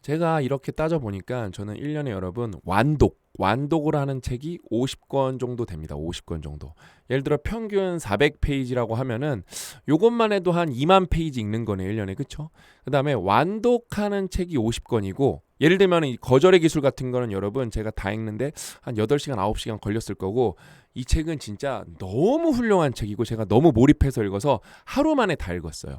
제가 이렇게 따져보니까 저는 1년에 여러분 완독을 하는 책이 50권 정도 됩니다. 50권 정도. 예를 들어 평균 400페이지라고 하면은 요것만 해도 한 2만 페이지 읽는 거네요. 1년에. 그쵸? 그 다음에 완독하는 책이 50권이고 예를 들면 이 거절의 기술 같은 거는 여러분 제가 다 읽는데 한 8시간 9시간 걸렸을 거고 이 책은 진짜 너무 훌륭한 책이고 제가 너무 몰입해서 읽어서 하루 만에 다 읽었어요.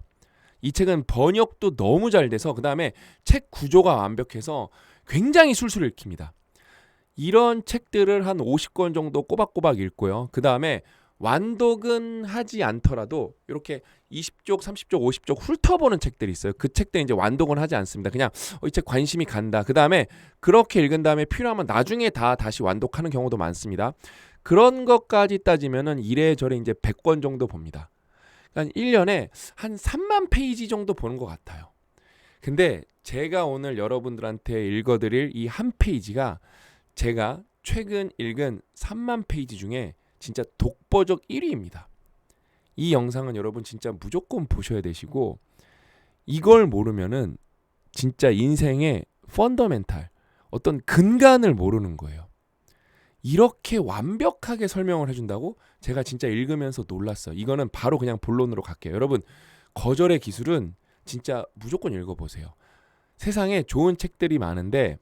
이 책은 번역도 너무 잘 돼서 그 다음에 책 구조가 완벽해서 굉장히 술술 읽힙니다. 이런 책들을 한 50권 정도 꼬박꼬박 읽고요. 그 다음에 완독은 하지 않더라도 이렇게 20쪽, 30쪽, 50쪽 훑어보는 책들이 있어요. 그 책들은 이제 완독은 하지 않습니다. 그냥 이 책 관심이 간다. 그 다음에 그렇게 읽은 다음에 필요하면 나중에 다시 완독하는 경우도 많습니다. 그런 것까지 따지면은 이래저래 이제 100권 정도 봅니다. 그러니까 1년에 한 3만 페이지 정도 보는 것 같아요. 근데 제가 오늘 여러분들한테 읽어드릴 이 한 페이지가 제가 최근 읽은 3만 페이지 중에 진짜 독보적 1위입니다. 이 영상은 여러분 진짜 무조건 보셔야 되시고 이걸 모르면은 진짜 인생의 펀더멘탈 어떤 근간을 모르는 거예요. 이렇게 완벽하게 설명을 해준다고 제가 진짜 읽으면서 놀랐어요. 이거는 바로 그냥 본론으로 갈게요. 여러분 거절의 기술은 진짜 무조건 읽어보세요. 세상에 좋은 책들이 많은데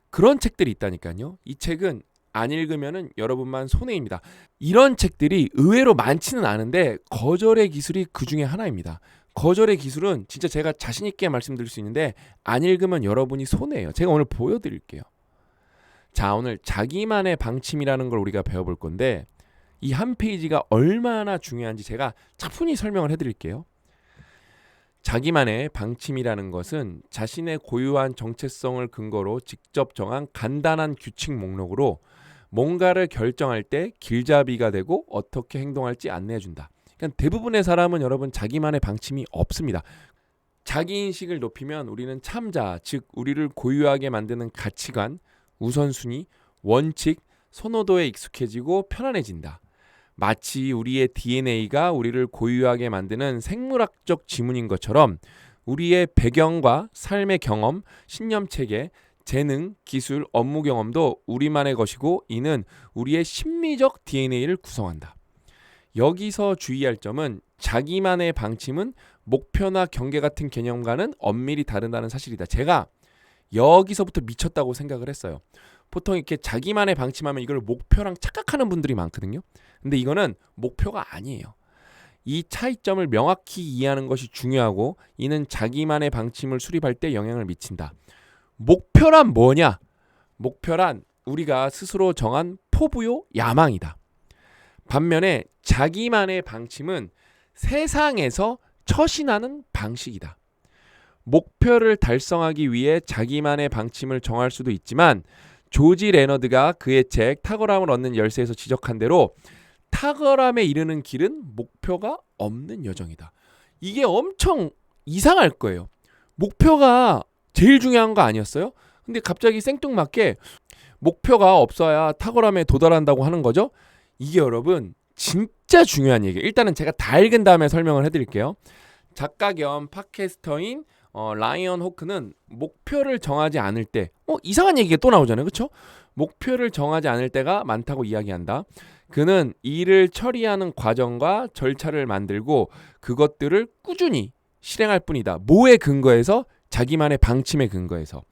그런 책들이 있다니까요. 이 책은 안 읽으면은 여러분만 손해입니다. 이런 책들이 의외로 많지는 않은데 거절의 기술이 그 중에 하나입니다. 거절의 기술은 진짜 제가 자신 있게 말씀드릴 수 있는데 안 읽으면 여러분이 손해예요. 제가 오늘 보여드릴게요. 자, 오늘 자기만의 방침이라는 걸 우리가 배워볼 건데 이 한 페이지가 얼마나 중요한지 제가 차분히 설명을 해드릴게요. 자기만의 방침이라는 것은 자신의 고유한 정체성을 근거로 직접 정한 간단한 규칙 목록으로 뭔가를 결정할 때 길잡이가 되고 어떻게 행동할지 안내해준다. 그러니까 대부분의 사람은 여러분 자기만의 방침이 없습니다. 자기인식을 높이면 우리는 참자, 즉 우리를 고유하게 만드는 가치관, 우선순위, 원칙, 선호도에 익숙해지고 편안해진다. 마치 우리의 DNA가 우리를 고유하게 만드는 생물학적 지문인 것처럼 우리의 배경과 삶의 경험, 신념체계, 재능, 기술, 업무 경험도 우리만의 것이고 이는 우리의 심리적 DNA를 구성한다. 여기서 주의할 점은 자기만의 방침은 목표나 경계 같은 개념과는 엄밀히 다르다는 사실이다. 제가 여기서부터 미쳤다고 생각을 했어요. 보통 이렇게 자기만의 방침하면 이걸 목표랑 착각하는 분들이 많거든요. 근데 이거는 목표가 아니에요. 이 차이점을 명확히 이해하는 것이 중요하고 이는 자기만의 방침을 수립할 때 영향을 미친다. 목표란 뭐냐? 목표란 우리가 스스로 정한 포부요 야망이다. 반면에 자기만의 방침은 세상에서 처신하는 방식이다. 목표를 달성하기 위해 자기만의 방침을 정할 수도 있지만 조지 레너드가 그의 책 탁월함을 얻는 열쇠에서 지적한 대로 탁월함에 이르는 길은 목표가 없는 여정이다. 이게 엄청 이상할 거예요. 목표가 제일 중요한 거 아니었어요? 근데 갑자기 생뚱맞게 목표가 없어야 탁월함에 도달한다고 하는 거죠. 이게 여러분 진짜 중요한 얘기예요. 일단은 제가 다 읽은 다음에 설명을 해드릴게요. 작가 겸 팟캐스터인 라이언 호크는 목표를 정하지 않을 때 이상한 얘기가 또 나오잖아요. 그렇죠? 목표를 정하지 않을 때가 많다고 이야기한다. 그는 일을 처리하는 과정과 절차를 만들고 그것들을 꾸준히 실행할 뿐이다. 뭐에 근거해서? 자기만의 방침에 근거해서.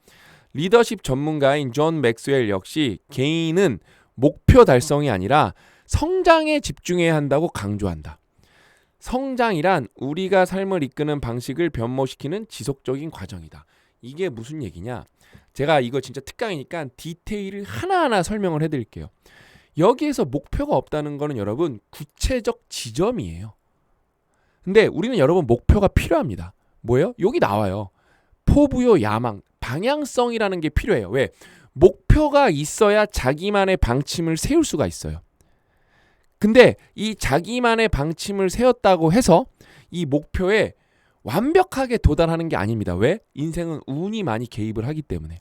리더십 전문가인 존 맥스웰 역시 개인은 목표 달성이 아니라 성장에 집중해야 한다고 강조한다. 성장이란 우리가 삶을 이끄는 방식을 변모시키는 지속적인 과정이다. 이게 무슨 얘기냐? 제가 이거 진짜 특강이니까 디테일을 하나하나 설명을 해드릴게요. 여기에서 목표가 없다는 거는 여러분 구체적 지점이에요. 근데 우리는 여러분 목표가 필요합니다. 뭐예요? 여기 나와요. 포부요 야망, 방향성이라는 게 필요해요. 왜? 목표가 있어야 자기만의 방침을 세울 수가 있어요. 근데 이 자기만의 방침을 세웠다고 해서 이 목표에 완벽하게 도달하는 게 아닙니다. 왜? 인생은 운이 많이 개입을 하기 때문에.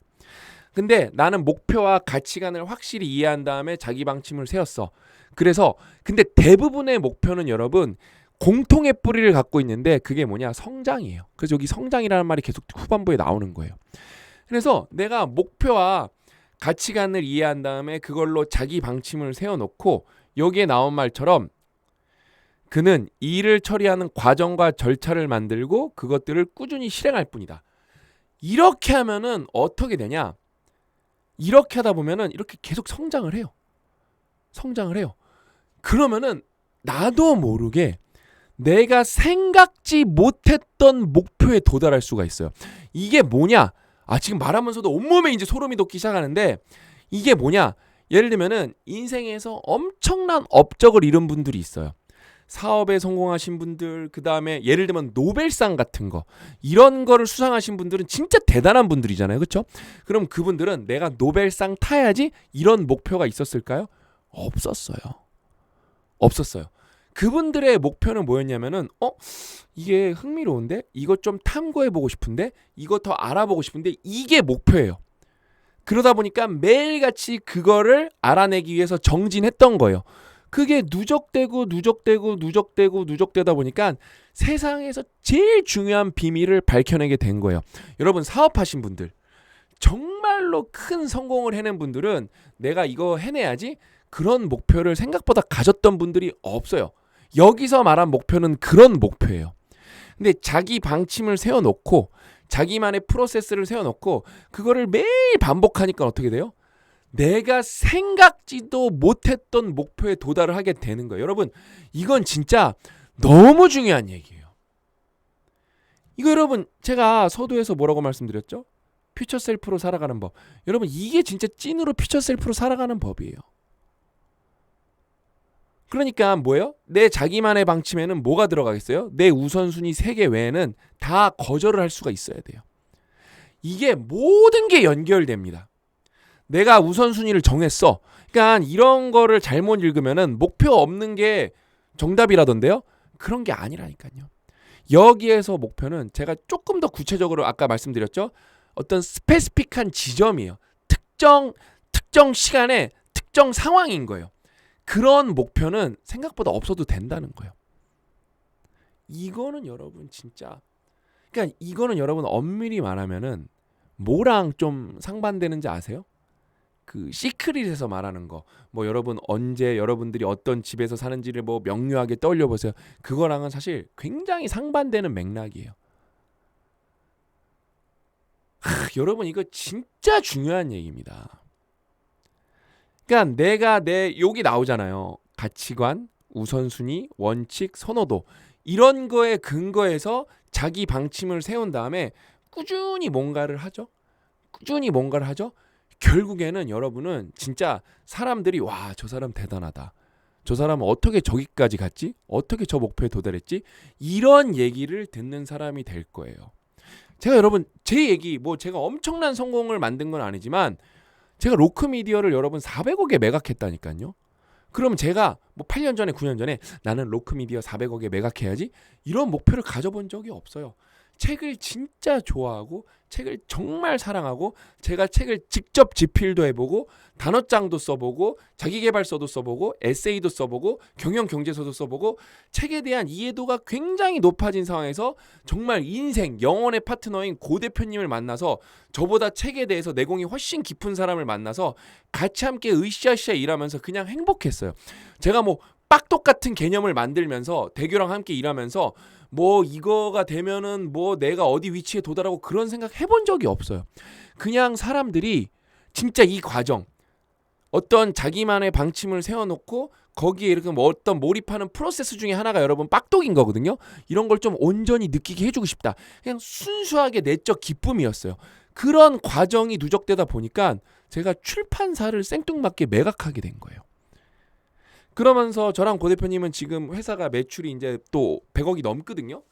근데 나는 목표와 가치관을 확실히 이해한 다음에 자기 방침을 세웠어. 그래서 근데 대부분의 목표는 여러분 공통의 뿌리를 갖고 있는데 그게 뭐냐? 성장이에요. 그래서 여기 성장이라는 말이 계속 후반부에 나오는 거예요. 그래서 내가 목표와 가치관을 이해한 다음에 그걸로 자기 방침을 세워놓고 여기에 나온 말처럼 그는 일을 처리하는 과정과 절차를 만들고 그것들을 꾸준히 실행할 뿐이다. 이렇게 하면은 어떻게 되냐? 이렇게 하다 보면은 이렇게 계속 성장을 해요. 성장을 해요. 그러면은 나도 모르게 내가 생각지 못했던 목표에 도달할 수가 있어요. 이게 뭐냐? 지금 말하면서도 온몸에 이제 소름이 돋기 시작하는데 이게 뭐냐? 예를 들면은 인생에서 엄청난 업적을 이룬 분들이 있어요. 사업에 성공하신 분들, 그 다음에 예를 들면 노벨상 같은 거 이런 거를 수상하신 분들은 진짜 대단한 분들이잖아요. 그렇죠? 그럼 그분들은 내가 노벨상 타야지 이런 목표가 있었을까요? 없었어요. 없었어요. 그분들의 목표는 뭐였냐면은 이게 흥미로운데? 이것 좀 탐구해보고 싶은데? 이거 더 알아보고 싶은데? 이게 목표예요. 그러다 보니까 매일같이 그거를 알아내기 위해서 정진했던 거예요. 그게 누적되다 보니까 세상에서 제일 중요한 비밀을 밝혀내게 된 거예요. 여러분 사업하신 분들, 정말로 큰 성공을 해낸 분들은 내가 이거 해내야지 그런 목표를 생각보다 가졌던 분들이 없어요. 여기서 말한 목표는 그런 목표예요. 근데 자기 방침을 세워놓고 자기만의 프로세스를 세워놓고 그거를 매일 반복하니까 어떻게 돼요? 내가 생각지도 못했던 목표에 도달을 하게 되는 거예요. 여러분 이건 진짜 너무 중요한 얘기예요. 이거 여러분 제가 서두에서 뭐라고 말씀드렸죠? 퓨처 셀프로 살아가는 법. 여러분 이게 진짜 찐으로 퓨처 셀프로 살아가는 법이에요. 그러니까 뭐예요? 내 자기만의 방침에는 뭐가 들어가겠어요? 내 우선순위 3개 외에는 다 거절을 할 수가 있어야 돼요. 이게 모든 게 연결됩니다. 내가 우선순위를 정했어. 그러니까 이런 거를 잘못 읽으면은 목표 없는 게 정답이라던데요? 그런 게 아니라니까요. 여기에서 목표는 제가 조금 더 구체적으로 아까 말씀드렸죠? 어떤 스페시픽한 지점이에요. 특정 시간에 특정 상황인 거예요. 그런 목표는 생각보다 없어도 된다는 거예요. 이거는 여러분 진짜 그러니까 이거는 여러분 엄밀히 말하면은 뭐랑 좀 상반되는지 아세요? 그 시크릿에서 말하는 거. 뭐 여러분 언제 여러분들이 어떤 집에서 사는지를 뭐 명료하게 떠올려 보세요. 그거랑은 사실 굉장히 상반되는 맥락이에요. 여러분 이거 진짜 중요한 얘기입니다. 그러니까 내가 여기 나오잖아요. 가치관, 우선순위, 원칙, 선호도 이런 거에 근거해서 자기 방침을 세운 다음에 꾸준히 뭔가를 하죠. 결국에는 여러분은 진짜 사람들이 와, 저 사람 대단하다. 저 사람은 어떻게 저기까지 갔지? 어떻게 저 목표에 도달했지? 이런 얘기를 듣는 사람이 될 거예요. 제가 여러분 제 얘기 뭐 제가 엄청난 성공을 만든 건 아니지만 제가 로크미디어를 여러분 400억에 매각했다니까요. 그럼 제가 뭐 8년 전에 9년 전에 나는 로크미디어 400억에 매각해야지 이런 목표를 가져본 적이 없어요. 책을 진짜 좋아하고 책을 정말 사랑하고 제가 책을 직접 집필도 해보고 단어장도 써보고 자기계발서도 써보고 에세이도 써보고 경영경제서도 써보고 책에 대한 이해도가 굉장히 높아진 상황에서 정말 인생 영혼의 파트너인 고 대표님을 만나서 저보다 책에 대해서 내공이 훨씬 깊은 사람을 만나서 같이 함께 으쌰으쌰 일하면서 그냥 행복했어요. 제가 뭐 빡똑 같은 개념을 만들면서 대교랑 함께 일하면서 뭐 이거가 되면은 뭐 내가 어디 위치에 도달하고 그런 생각 해본 적이 없어요. 그냥 사람들이 진짜 이 과정 어떤 자기만의 방침을 세워놓고 거기에 이렇게 뭐 어떤 몰입하는 프로세스 중에 하나가 여러분 빡똑인 거거든요. 이런 걸 좀 온전히 느끼게 해주고 싶다. 그냥 순수하게 내적 기쁨이었어요. 그런 과정이 누적되다 보니까 제가 출판사를 생뚱맞게 매각하게 된 거예요. 그러면서 저랑 고 대표님은 지금 회사가 매출이 이제 또 100억이 넘거든요.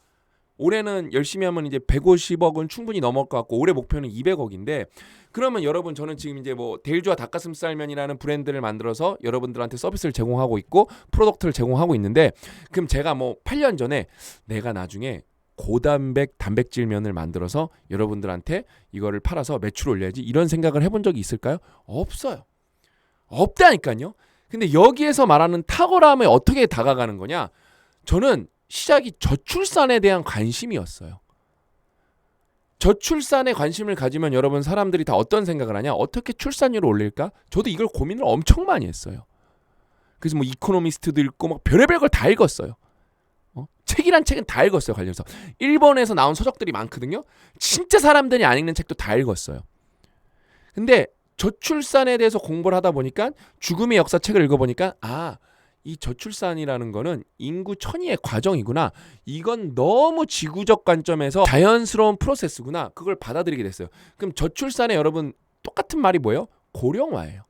올해는 열심히 하면 이제 150억은 충분히 넘을 것 같고 올해 목표는 200억인데 그러면 여러분 저는 지금 이제 뭐 델주와 닭가슴살면이라는 브랜드를 만들어서 여러분들한테 서비스를 제공하고 있고 프로덕트를 제공하고 있는데 그럼 제가 뭐 8년 전에 내가 나중에 고단백 단백질면을 만들어서 여러분들한테 이거를 팔아서 매출 올려야지 이런 생각을 해본 적이 있을까요? 없어요. 없다니까요. 근데 여기에서 말하는 탁월함에 어떻게 다가가는 거냐? 저는 시작이 저출산에 대한 관심이었어요. 저출산에 관심을 가지면 여러분 사람들이 다 어떤 생각을 하냐? 어떻게 출산율을 올릴까? 저도 이걸 고민을 엄청 많이 했어요. 그래서 뭐 이코노미스트도 읽고 막 별의별 걸 다 읽었어요. 책이란 책은 다 읽었어요. 관련해서 일본에서 나온 서적들이 많거든요. 진짜 사람들이 안 읽는 책도 다 읽었어요. 근데 저출산에 대해서 공부를 하다 보니까 죽음의 역사 책을 읽어보니까 이 저출산이라는 거는 인구 천위의 과정이구나. 이건 너무 지구적 관점에서 자연스러운 프로세스구나. 그걸 받아들이게 됐어요. 그럼 저출산에 여러분 똑같은 말이 뭐예요? 고령화예요.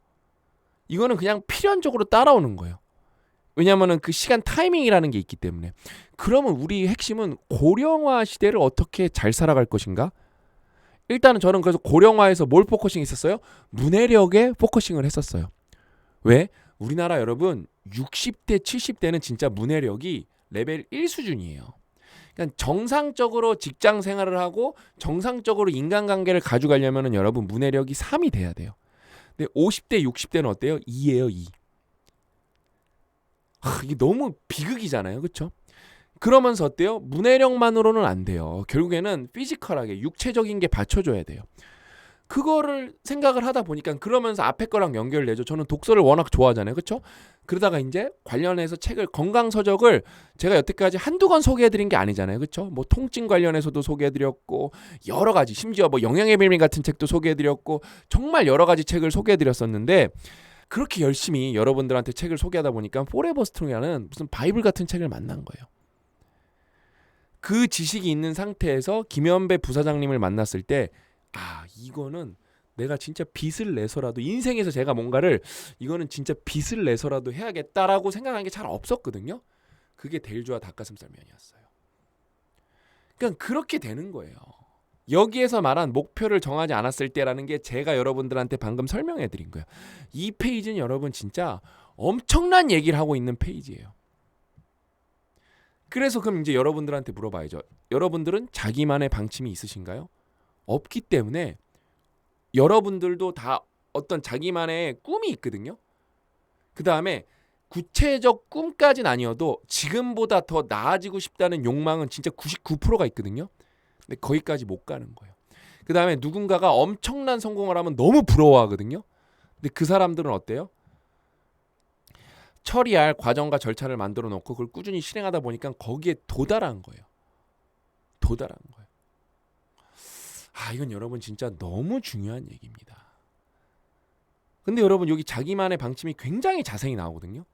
이거는 그냥 필연적으로 따라오는 거예요. 왜냐하면 그 시간 타이밍이라는 게 있기 때문에. 그러면 우리 핵심은 고령화 시대를 어떻게 잘 살아갈 것인가? 일단은 저는 그래서 고령화에서 뭘 포커싱 했었어요? 문해력에 포커싱을 했었어요. 왜? 우리나라 여러분 60대 70대는 진짜 문해력이 레벨 1 수준이에요. 그러니까 정상적으로 직장 생활을 하고 정상적으로 인간관계를 가져가려면 여러분 문해력이 3이 돼야 돼요. 근데 50대 60대는 어때요? 2예요. 2. 이게 너무 비극이잖아요. 그렇죠? 그러면서 어때요? 문해력만으로는 안 돼요. 결국에는 피지컬하게 육체적인 게 받쳐줘야 돼요. 그거를 생각을 하다 보니까 그러면서 앞에 거랑 연결되죠. 저는 독서를 워낙 좋아하잖아요. 그렇죠? 그러다가 이제 관련해서 책을 건강서적을 제가 여태까지 한두 권 소개해드린 게 아니잖아요. 그렇죠? 뭐 통증 관련해서도 소개해드렸고 여러 가지 심지어 뭐 영양의 비밀 같은 책도 소개해드렸고 정말 여러 가지 책을 소개해드렸었는데 그렇게 열심히 여러분들한테 책을 소개하다 보니까 포레버 스트롱이라는 무슨 바이블 같은 책을 만난 거예요. 그 지식이 있는 상태에서 김현배 부사장님을 만났을 때 이거는 내가 진짜 빚을 내서라도 인생에서 제가 뭔가를 이거는 진짜 빚을 내서라도 해야겠다라고 생각한 게 잘 없었거든요. 그게 델주와 닭가슴살면이었어요. 그러니까 그렇게 되는 거예요. 여기에서 말한 목표를 정하지 않았을 때라는 게 제가 여러분들한테 방금 설명해 드린 거예요. 이 페이지는 여러분 진짜 엄청난 얘기를 하고 있는 페이지예요. 그래서 그럼 이제 여러분들한테 물어봐야죠. 여러분들은 자기만의 방침이 있으신가요? 없기 때문에 여러분들도 다 어떤 자기만의 꿈이 있거든요. 그 다음에 구체적 꿈까지는 아니어도 지금보다 더 나아지고 싶다는 욕망은 진짜 99%가 있거든요. 근데 거기까지 못 가는 거예요. 그 다음에 누군가가 엄청난 성공을 하면 너무 부러워하거든요. 근데 그 사람들은 어때요? 처리할 과정과 절차를 만들어 놓고 그걸 꾸준히 실행하다 보니까 거기에 도달한 거예요. 도달한 거예요. 이건 여러분 진짜 너무 중요한 얘기입니다. 근데 여러분 여기 자기만의 방침이 굉장히 자세히 나오거든요.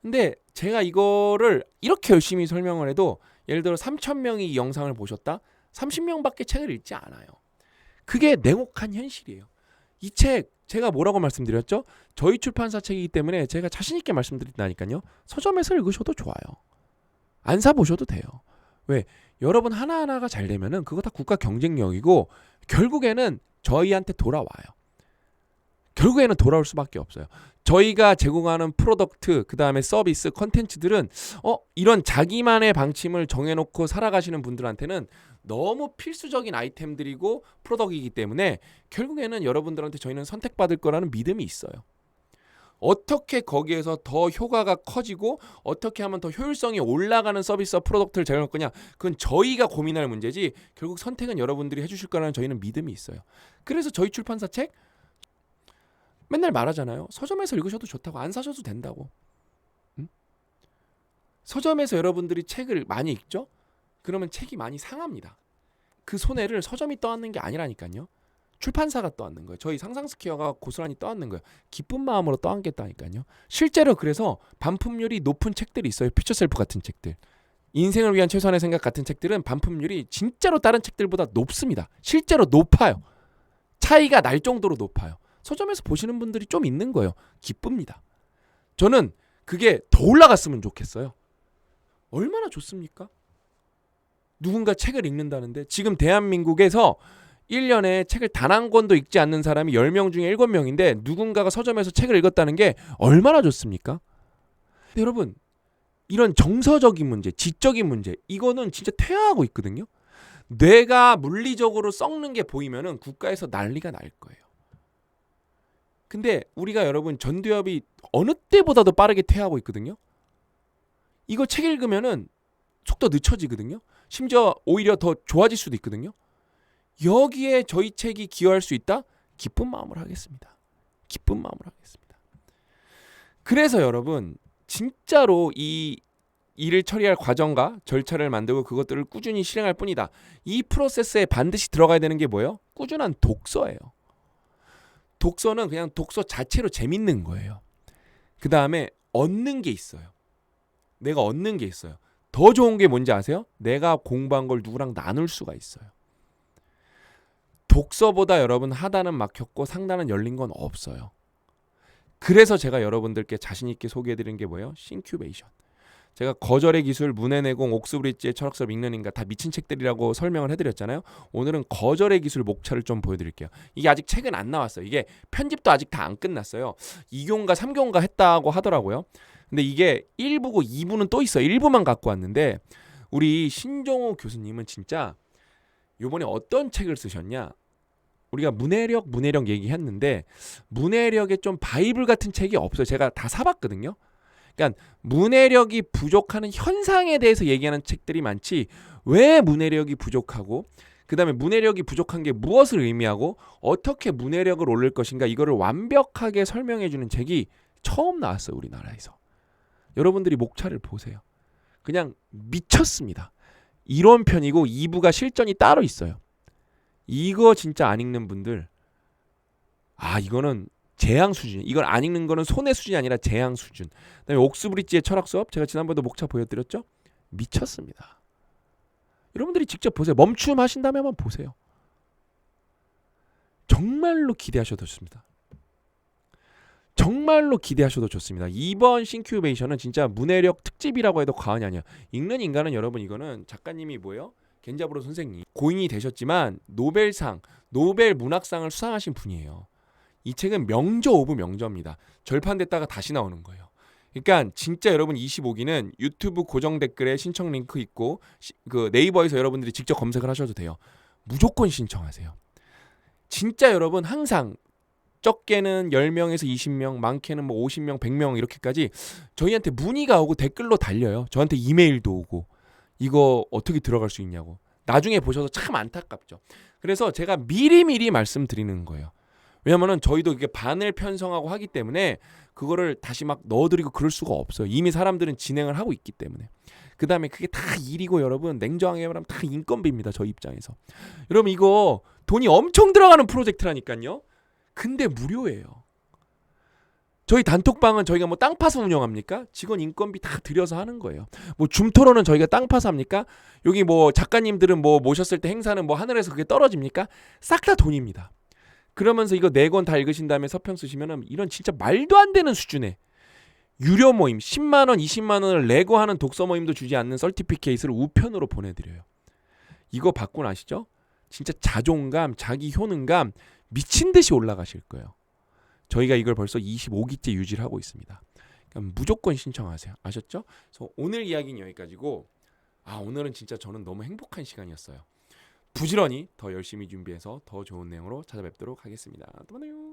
근데 제가 이거를 이렇게 열심히 설명을 해도 예를 들어 3,000명이 이 영상을 보셨다? 30명밖에 책을 읽지 않아요. 그게 냉혹한 현실이에요. 이 책 제가 뭐라고 말씀드렸죠? 저희 출판사 책이기 때문에 제가 자신 있게 말씀드린다니까요. 서점에서 읽으셔도 좋아요. 안 사보셔도 돼요. 왜? 여러분 하나하나가 잘 되면은 그거 다 국가 경쟁력이고 결국에는 저희한테 돌아와요. 결국에는 돌아올 수밖에 없어요. 저희가 제공하는 프로덕트, 그 다음에 서비스, 컨텐츠들은 이런 자기만의 방침을 정해놓고 살아가시는 분들한테는 너무 필수적인 아이템들이고 프로덕트이기 때문에 결국에는 여러분들한테 저희는 선택받을 거라는 믿음이 있어요. 어떻게 거기에서 더 효과가 커지고 어떻게 하면 더 효율성이 올라가는 서비스와 프로덕트를 제공할 거냐, 그건 저희가 고민할 문제지 결국 선택은 여러분들이 해주실 거라는 저희는 믿음이 있어요. 그래서 저희 출판사 책 맨날 말하잖아요. 서점에서 읽으셔도 좋다고, 안 사셔도 된다고. 응? 서점에서 여러분들이 책을 많이 읽죠? 그러면 책이 많이 상합니다. 그 손해를 서점이 떠안는 게 아니라니까요. 출판사가 떠안는 거예요. 저희 상상스퀘어가 고스란히 떠안는 거예요. 기쁜 마음으로 떠안겠다니까요. 실제로 그래서 반품률이 높은 책들이 있어요. 퓨처셀프 같은 책들. 인생을 위한 최선의 생각 같은 책들은 반품률이 진짜로 다른 책들보다 높습니다. 실제로 높아요. 차이가 날 정도로 높아요. 서점에서 보시는 분들이 좀 있는 거예요. 기쁩니다. 저는 그게 더 올라갔으면 좋겠어요. 얼마나 좋습니까? 누군가 책을 읽는다는데 지금 대한민국에서 1년에 책을 단 한 권도 읽지 않는 사람이 10명 중에 7명인데 누군가가 서점에서 책을 읽었다는 게 얼마나 좋습니까? 여러분, 이런 정서적인 문제, 지적인 문제, 이거는 진짜 퇴화하고 있거든요. 뇌가 물리적으로 썩는 게 보이면은 국가에서 난리가 날 거예요. 근데 우리가 여러분 전두엽이 어느 때보다도 빠르게 퇴화하고 있거든요. 이거 책 읽으면은 속도 늦춰지거든요. 심지어 오히려 더 좋아질 수도 있거든요. 여기에 저희 책이 기여할 수 있다? 기쁜 마음으로 하겠습니다. 기쁜 마음으로 하겠습니다. 그래서 여러분 진짜로 이 일을 처리할 과정과 절차를 만들고 그것들을 꾸준히 실행할 뿐이다. 이 프로세스에 반드시 들어가야 되는 게 뭐예요? 꾸준한 독서예요. 독서는 그냥 독서 자체로 재밌는 거예요. 그 다음에 얻는 게 있어요. 내가 얻는 게 있어요. 더 좋은 게 뭔지 아세요? 내가 공부한 걸 누구랑 나눌 수가 있어요. 독서보다 여러분 하단은 막혔고 상단은 열린 건 없어요. 그래서 제가 여러분들께 자신 있게 소개해드린 게 뭐예요? 싱큐베이션. 제가 거절의 기술, 문해내공, 옥스브리지의 철학서를 읽는 인간 다 미친 책들이라고 설명을 해드렸잖아요. 오늘은 거절의 기술 목차를 좀 보여드릴게요. 이게 아직 책은 안 나왔어요. 이게 편집도 아직 다 안 끝났어요. 2교인가 3교인가 했다고 하더라고요. 근데 이게 1부고 2부는 또 있어요. 1부만 갖고 왔는데 우리 신종호 교수님은 진짜 요번에 어떤 책을 쓰셨냐? 우리가 문해력 얘기했는데 문해력에 좀 바이블 같은 책이 없어요. 제가 다 사봤거든요. 그러니까 문해력이 부족하는 현상에 대해서 얘기하는 책들이 많지 왜 문해력이 부족하고 그 다음에 문해력이 부족한 게 무엇을 의미하고 어떻게 문해력을 올릴 것인가 이거를 완벽하게 설명해주는 책이 처음 나왔어요. 우리나라에서. 여러분들이 목차를 보세요. 그냥 미쳤습니다. 이론편이고 2부가 실전이 따로 있어요. 이거 진짜 안 읽는 분들 이거는 재앙 수준. 이걸 안 읽는 거는 손해 수준이 아니라 재앙 수준. 그다음에 옥스브리지의 철학 수업 제가 지난번에도 목차 보여드렸죠. 미쳤습니다. 여러분들이 직접 보세요. 멈춤 하신 다음에 한번 보세요. 정말로 기대하셔도 좋습니다. 정말로 기대하셔도 좋습니다. 이번 싱큐베이션은 진짜 문해력 특집이라고 해도 과언이 아니야. 읽는 인간은 여러분 이거는 작가님이 뭐예요? 겐자부로 선생님. 고인이 되셨지만 노벨상, 노벨 문학상을 수상하신 분이에요. 이 책은 명저 오브 명저입니다. 절판됐다가 다시 나오는 거예요. 그러니까 진짜 여러분 25기는 유튜브 고정 댓글에 신청 링크 있고 그 네이버에서 여러분들이 직접 검색을 하셔도 돼요. 무조건 신청하세요. 진짜 여러분 항상 적게는 10명에서 20명, 많게는 뭐 50명, 100명 이렇게까지 저희한테 문의가 오고 댓글로 달려요. 저한테 이메일도 오고 이거 어떻게 들어갈 수 있냐고. 나중에 보셔서 참 안타깝죠. 그래서 제가 미리미리 말씀드리는 거예요. 왜냐면은 저희도 이게 반을 편성하고 하기 때문에 그거를 다시 막 넣어드리고 그럴 수가 없어요. 이미 사람들은 진행을 하고 있기 때문에. 그 다음에 그게 다 일이고 여러분 냉정하게 말하면 다 인건비입니다. 저희 입장에서. 여러분 이거 돈이 엄청 들어가는 프로젝트라니까요. 근데 무료예요. 저희 단톡방은 저희가 뭐 땅 파서 운영합니까? 직원 인건비 다 들여서 하는 거예요. 뭐 줌토론은 저희가 땅 파서 합니까? 여기 뭐 작가님들은 뭐 모셨을 때 행사는 뭐 하늘에서 그게 떨어집니까? 싹 다 돈입니다. 그러면서 이거 4권 다 읽으신 다음에 서평 쓰시면은 이런 진짜 말도 안 되는 수준의 유료 모임 10만 원, 20만 원을 내고 하는 독서 모임도 주지 않는 서티피케이트를 우편으로 보내드려요. 이거 받고 나시죠? 진짜 자존감, 자기 효능감 미친 듯이 올라가실 거예요. 저희가 이걸 벌써 25기째 유지를 하고 있습니다. 그러니까 무조건 신청하세요. 아셨죠? 그래서 오늘 이야기는 여기까지고 오늘은 진짜 저는 너무 행복한 시간이었어요. 부지런히 더 열심히 준비해서 더 좋은 내용으로 찾아뵙도록 하겠습니다. 또 만나요.